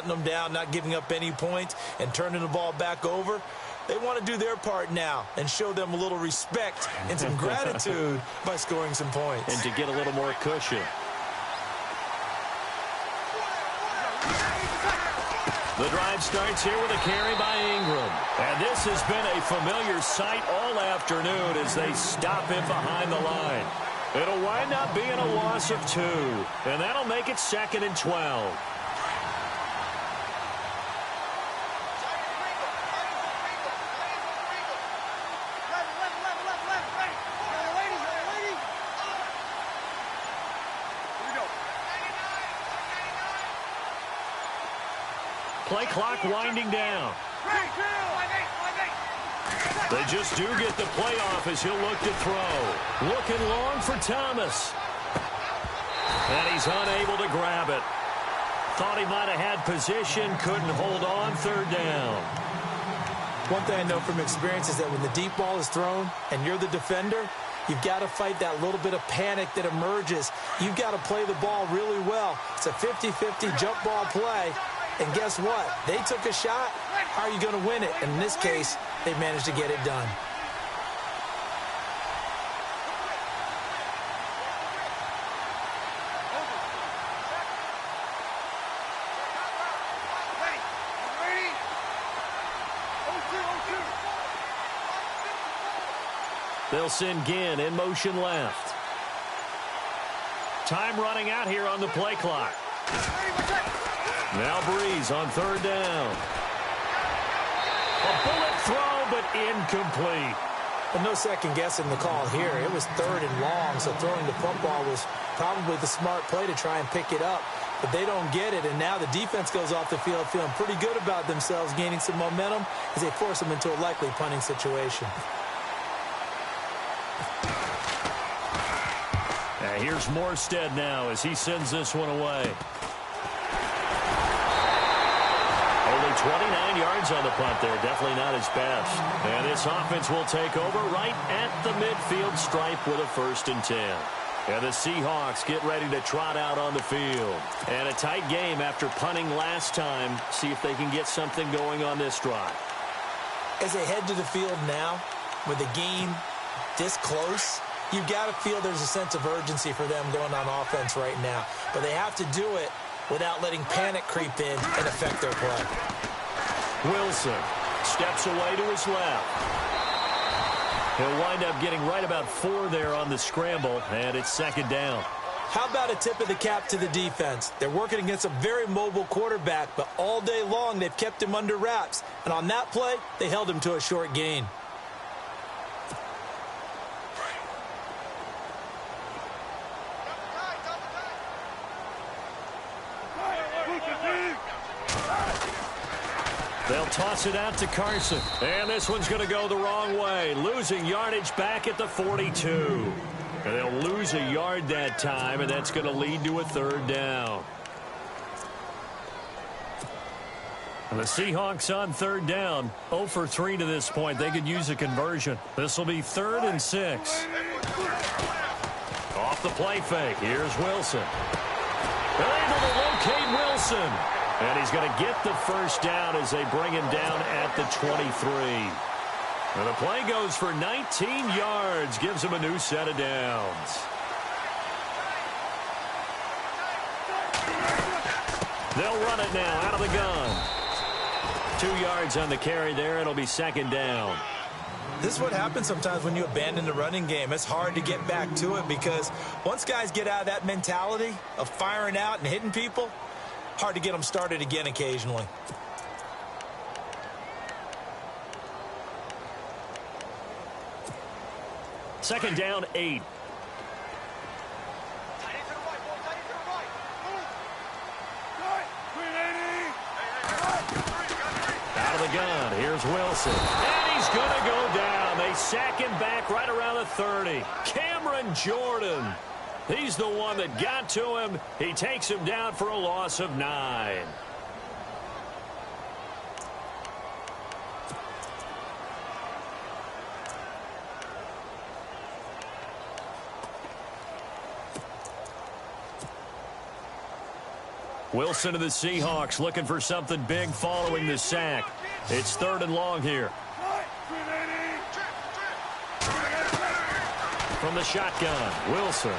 them down, not giving up any points, and turning the ball back over. They want to do their part now and show them a little respect and some gratitude by scoring some points. And to get a little more cushion. The drive starts here with a carry by Ingram. And this has been a familiar sight all afternoon as they stop him behind the line. It'll wind up being a loss of 2. And that'll make it 2nd and 12. Play clock winding down. They just do get the playoff as he'll look to throw. Looking long for Thomas. And he's unable to grab it. Thought he might have had position, couldn't hold on, 3rd down. One thing I know from experience is that when the deep ball is thrown and you're the defender, you've got to fight that little bit of panic that emerges. You've got to play the ball really well. It's a 50-50 jump ball play. And guess what? They took a shot. How are you going to win it? And in this case, they managed to get it done. They'll send Ginn in motion left. Time running out here on the play clock. Now Breeze on 3rd down. A bullet throw, but incomplete. Well, no second guessing the call here. It was 3rd and long, so throwing the football was probably the smart play to try and pick it up. But they don't get it, and now the defense goes off the field feeling pretty good about themselves, gaining some momentum as they force them into a likely punting situation. Here's Morstead now as he sends this one away. Only 29 yards on the punt there. Definitely not his best. And this offense will take over right at the midfield stripe with a 1st and 10. And the Seahawks get ready to trot out on the field. And a tight game after punting last time. See if they can get something going on this drive. As they head to the field now, with the game this close, you've got to feel there's a sense of urgency for them going on offense right now. But they have to do it without letting panic creep in and affect their play. Wilson steps away to his left. He'll wind up getting right about 4 there on the scramble, and it's 2nd down. How about a tip of the cap to the defense? They're working against a very mobile quarterback, but all day long they've kept him under wraps. And on that play, they held him to a short gain. They'll toss it out to Carson. And this one's going to go the wrong way. Losing yardage back at the 42. And they'll lose a yard that time, and that's going to lead to a 3rd down. And the Seahawks on 3rd down. 0 for 3 to this point. They could use a conversion. This will be 3rd and 6. Off the play fake. Here's Wilson. They're able to locate Wilson. And he's going to get the 1st down as they bring him down at the 23. And the play goes for 19 yards. Gives him a new set of downs. They'll run it now out of the gun. 2 yards on the carry there. It'll be 2nd down. This is what happens sometimes when you abandon the running game. It's hard to get back to it because once guys get out of that mentality of firing out and hitting people, hard to get them started again occasionally. Second down, 8. Out of the gun, here's Wilson. And he's going to go down. They sack him back right around the 30. Cameron Jordan. He's the one that got to him. He takes him down for a loss of 9. Wilson of the Seahawks looking for something big following the sack. It's 3rd and long here. From the shotgun, Wilson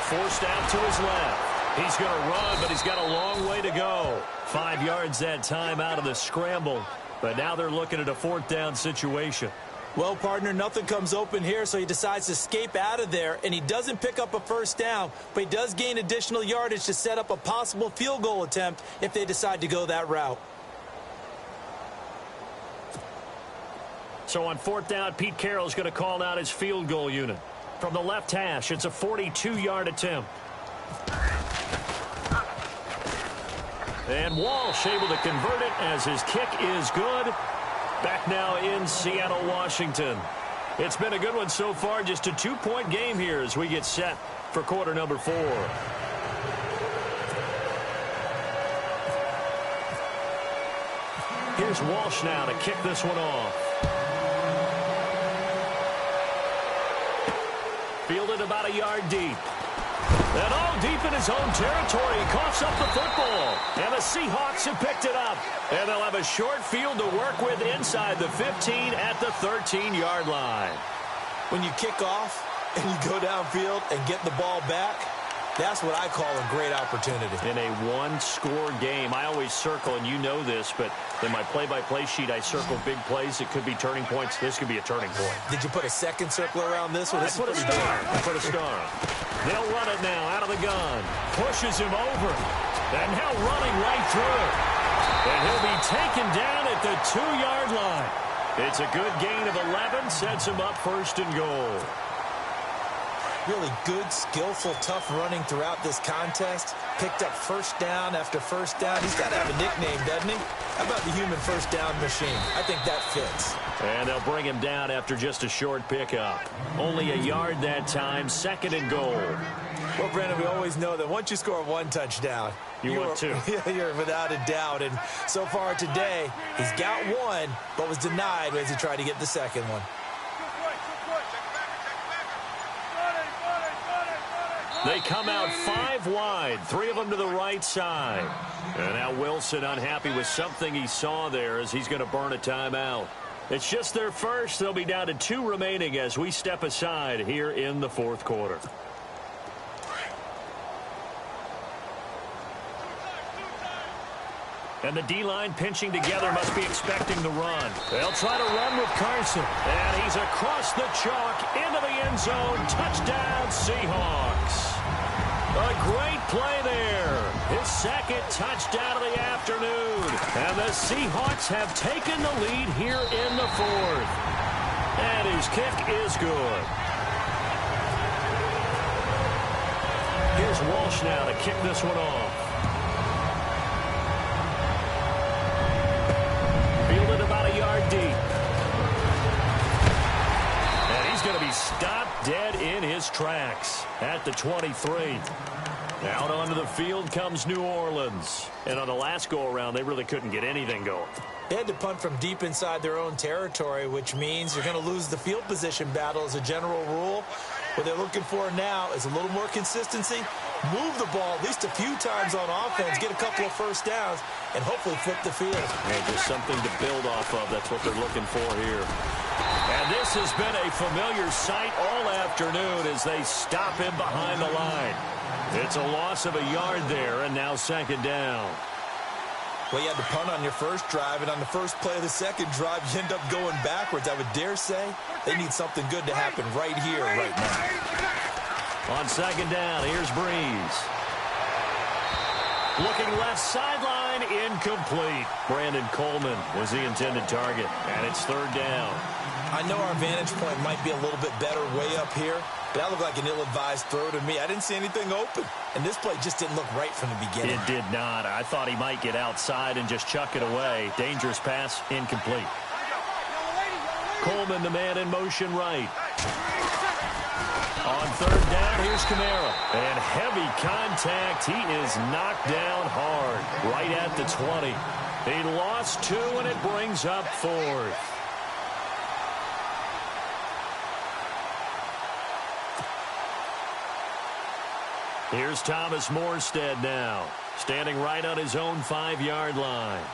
forced out to his left. He's going to run, but he's got a long way to go. 5 yards that time out of the scramble, but now they're looking at a 4th down situation. Well, partner, nothing comes open here, so he decides to escape out of there, and he doesn't pick up a 1st down, but he does gain additional yardage to set up a possible field goal attempt if they decide to go that route. So on 4th down, Pete Carroll's going to call out his field goal unit. From the left hash, it's a 42-yard attempt. And Walsh able to convert it as his kick is good. Back now in Seattle, Washington. It's been a good one so far. Just a 2-point game here as we get set for quarter number 4. Here's Walsh now to kick this one off. Fielded about a yard deep. And all deep in his own territory. He coughs up the football. And the Seahawks have picked it up. And they'll have a short field to work with inside the 15 at the 13-yard line. When you kick off and you go downfield and get the ball back, that's what I call a great opportunity. In a one-score game, I always circle, and you know this, but in my play-by-play sheet, I circle big plays. It could be turning points. This could be a turning point. Did you put a second circle around this one? I put a star. I put a star. They'll run it now out of the gun. Pushes him over. And now running right through it. And he'll be taken down at the 2-yard line. It's a good gain of 11. Sets him up 1st and goal. Really good, skillful, tough running throughout this contest. Picked up 1st down after 1st down. He's got to have a nickname, doesn't he? How about the human 1st down machine? I think that fits. And they'll bring him down after just a short pickup. Only a yard that time, 2nd and goal. Well, Brandon, we always know that once you score 1 touchdown, want 2. You're without a doubt. And so far today, he's got 1, but was denied as he tried to get the 2nd one. They come out 5 wide, 3 of them to the right side. And now Wilson unhappy with something he saw there as he's going to burn a timeout. It's just their first. They'll be down to 2 remaining as we step aside here in the 4th quarter. And the D-line pinching together must be expecting the run. They'll try to run with Carson. And he's across the chalk into the end zone. Touchdown, Seahawks. A great play there. His 2nd touchdown of the afternoon. And the Seahawks have taken the lead here in the 4th. And his kick is good. Here's Walsh now to kick this one off. About a yard deep. And he's going to be stopped dead in his tracks at the 23. Out onto the field comes New Orleans. And on the last go-around, they really couldn't get anything going. They had to punt from deep inside their own territory, which means you're going to lose the field position battle as a general rule. What they're looking for now is a little more consistency, move the ball at least a few times on offense, get a couple of 1st downs, and hopefully flip the field. And just something to build off of. That's what they're looking for here. And this has been a familiar sight all afternoon as they stop him behind the line. It's a loss of a yard there, and now 2nd down. Well, you had to punt on your first drive, and on the first play of the second drive, you end up going backwards. I would dare say they need something good to happen right here, right now. On 2nd down, here's Breeze. Looking left sideline, incomplete. Brandon Coleman was the intended target, and it's 3rd down. I know our vantage point might be a little bit better way up here, but that looked like an ill-advised throw to me. I didn't see anything open, and this play just didn't look right from the beginning. It did not. I thought he might get outside and just chuck it away. Dangerous pass, incomplete. Coleman, the man in motion right. On 3rd down, here's Kamara. And heavy contact. He is knocked down hard right at the 20. He lost 2, and it brings up 4th. Here's Thomas Morstead now, standing right on his own 5-yard line.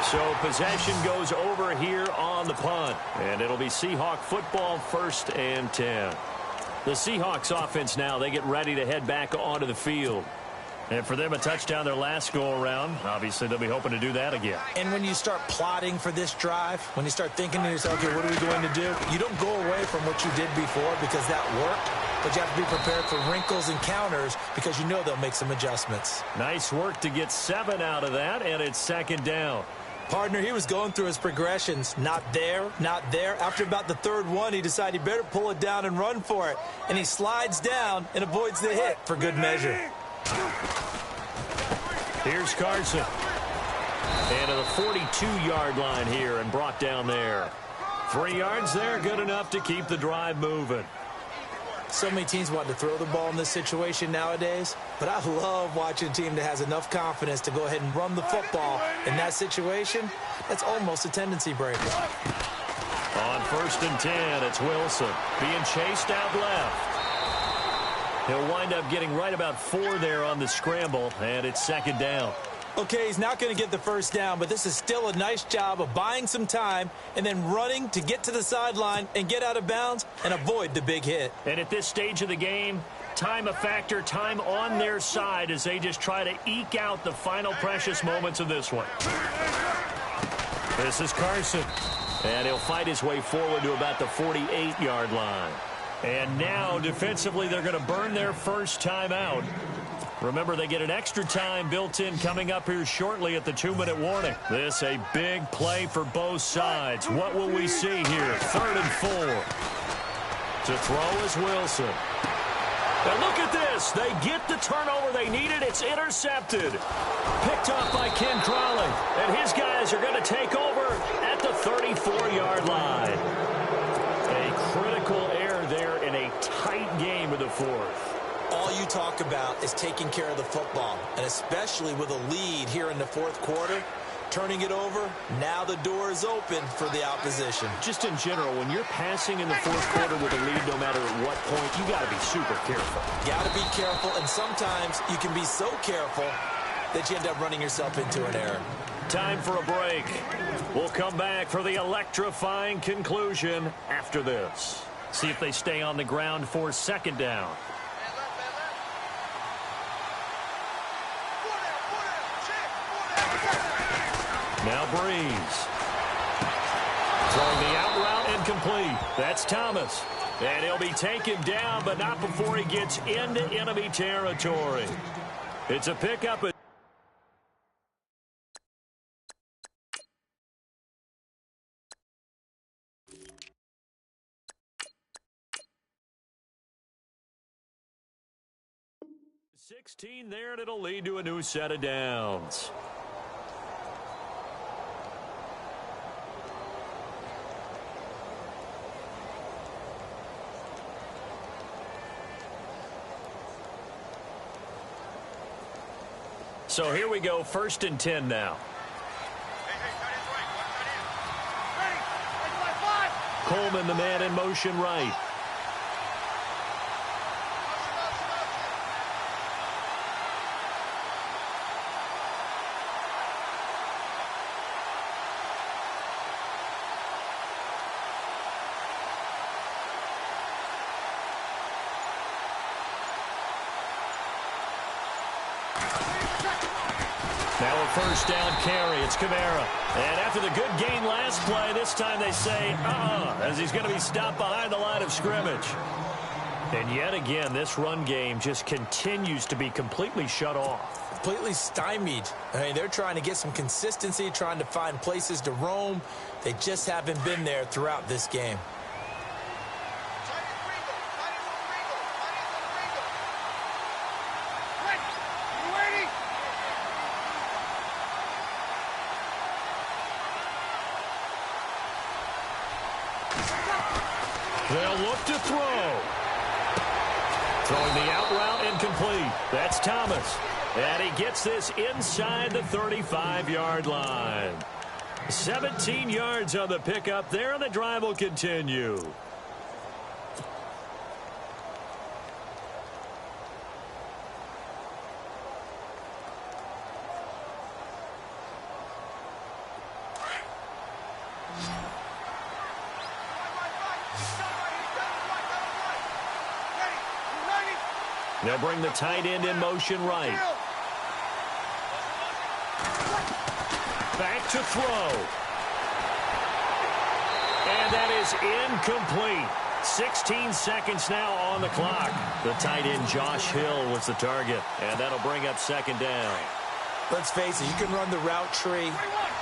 So possession goes over here on the punt, and it'll be Seahawk football, 1st and 10. The Seahawks offense now, they get ready to head back onto the field. And for them, a touchdown their last go-around. Obviously, they'll be hoping to do that again. And when you start plotting for this drive, when you start thinking to yourself, okay, what are we going to do? You don't go away from what you did before because that worked, but you have to be prepared for wrinkles and counters because you know they'll make some adjustments. Nice work to get 7 out of that, and it's 2nd down. Partner, he was going through his progressions. Not there, not there. After about the 3rd one, he decided he better pull it down and run for it. And he slides down and avoids the hit for good measure. Here's Carson. And to the 42-yard line here and brought down there. 3 yards there, good enough to keep the drive moving. So many teams want to throw the ball in this situation nowadays, but I love watching a team that has enough confidence to go ahead and run the football. In that situation, that's almost a tendency breaker. On 1st and 10, it's Wilson being chased out left. He'll wind up getting right about 4 there on the scramble, and it's 2nd down. Okay, he's not going to get the 1st down, but this is still a nice job of buying some time and then running to get to the sideline and get out of bounds and avoid the big hit. And at this stage of the game, time a factor, time on their side as they just try to eke out the final precious moments of this one. This is Carson, and he'll fight his way forward to about the 48-yard line. And now, defensively, they're going to burn their first timeout. Remember, they get an extra time built in coming up here shortly at the 2-minute warning. This a big play for both sides. What will we see here? 3rd and 4. To throw is Wilson. Now look at this. They get the turnover they needed. It's intercepted. Picked off by Ken Crawley. And his guys are going to take over at the 34-yard line. A critical error there in a tight game of the 4th. All you talk about is taking care of the football, and especially with a lead here in the 4th quarter, turning it over, now the door is open for the opposition. Just in general, when you're passing in the 4th quarter with a lead, no matter at what point, you got to be super careful. Got to be careful, and sometimes you can be so careful that you end up running yourself into an error. Time for a break. We'll come back for the electrifying conclusion after this. See if they stay on the ground for 2nd down. Now Breeze. Throwing the out route incomplete. That's Thomas. And he'll be taken down, but not before he gets into enemy territory. It's a pickup. .16 there, and it'll lead to a new set of downs. So here we go, 1st and 10 now. Coleman, the man in motion right. Now a 1st down carry. It's Kamara. And after the good gain last play, this time they say, as he's going to be stopped behind the line of scrimmage. And yet again, this run game just continues to be completely shut off. Completely stymied. I mean, they're trying to get some consistency, trying to find places to roam. They just haven't been there throughout this game. They'll look to throw. Throwing the out route incomplete. That's Thomas. And he gets this inside the 35-yard line. 17 yards on the pickup there, and the drive will continue. They'll bring the tight end in motion right. Back to throw. And that is incomplete. 16 seconds now on the clock. The tight end Josh Hill was the target. And that'll bring up second down. Let's face it, you can run the route tree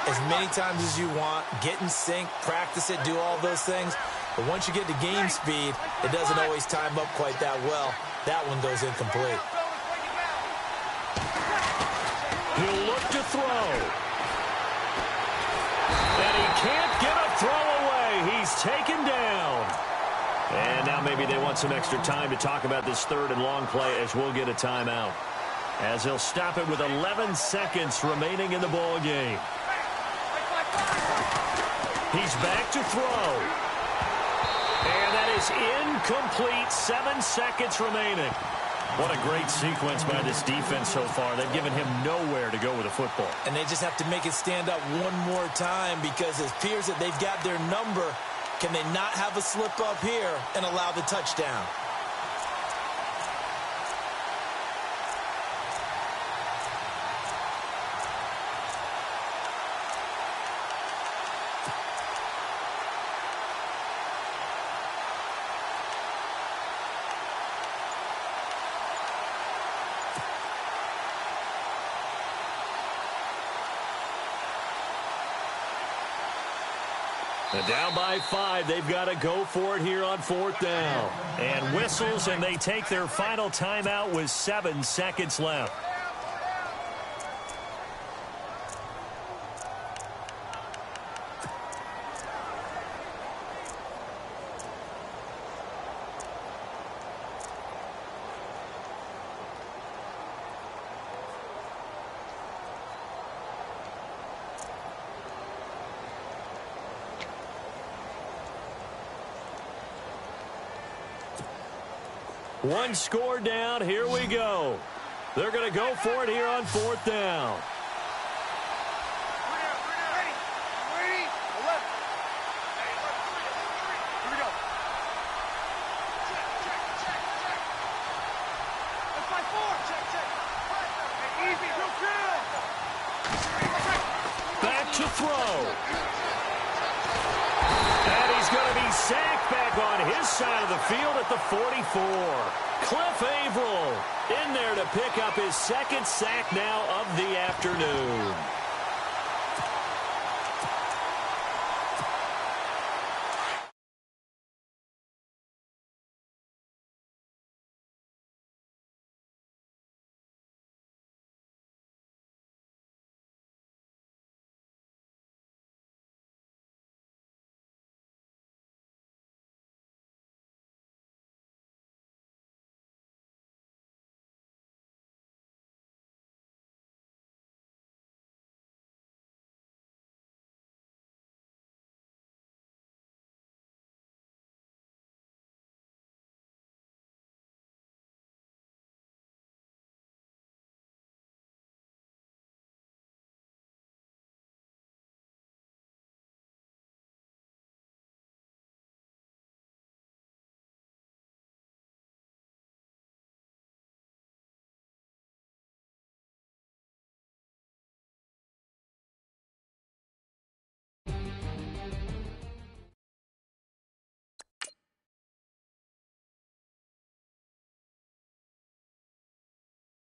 as many times as you want, get in sync, practice it, do all those things. But once you get to game speed, it doesn't always time up quite that well. That one goes incomplete. He'll look to throw. And he can't get a throw away. He's taken down. And now maybe they want some extra time to talk about this third and long play as we'll get a timeout. As they'll stop it with 11 seconds remaining in the ball game. He's back to throw. And that is incomplete. 7 seconds remaining. What a great sequence by this defense so far. They've given him nowhere to go with the football. And they just have to make it stand up one more time because it appears that they've got their number. Can they not have a slip up here and allow the touchdown? And down by 5, they've got to go for it here on 4th down. And whistles, and they take their final timeout with 7 seconds left. One score down. Here we go. They're going to go for it here on 4th down. Back to throw. And he's going to be sacked back on his side of the field at the 44. Cliff Averill in there to pick up his second sack now of the afternoon.